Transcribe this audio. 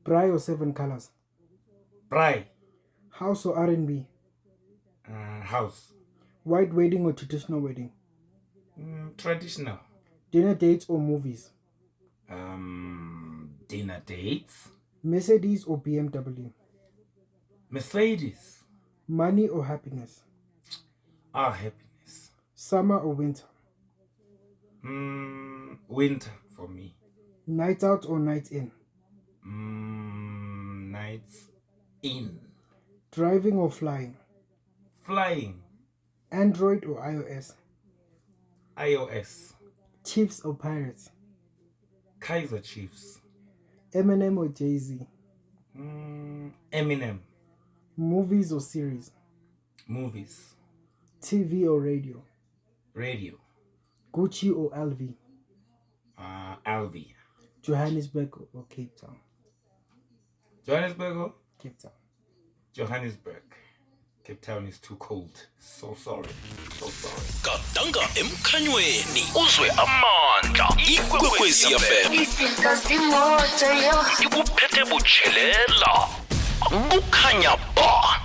Braai or Seven Colors? Braai. House or R&B? House. White wedding or traditional wedding? Traditional. Dinner dates or movies? Dinner dates. Mercedes or BMW? Mercedes. Money or happiness? Happiness. Summer or winter? Winter for me. Night out or night in? Nights in. Driving or flying? Flying. Android or iOS? iOS. Chiefs or Pirates? Kaiser Chiefs. Eminem or Jay-Z? Eminem. Movies or series? Movies. TV or radio? Radio. Gucci or LV? LV. Johannesburg or Cape Town? Johannesburg or? Cape Town. Johannesburg. Cape Town is too cold. So sorry. So sorry. Gadanga emkhanyweni uzwe amandla ikwekwezi FM Izinto zimoto yo ikuphethe butshelela bukhanya ba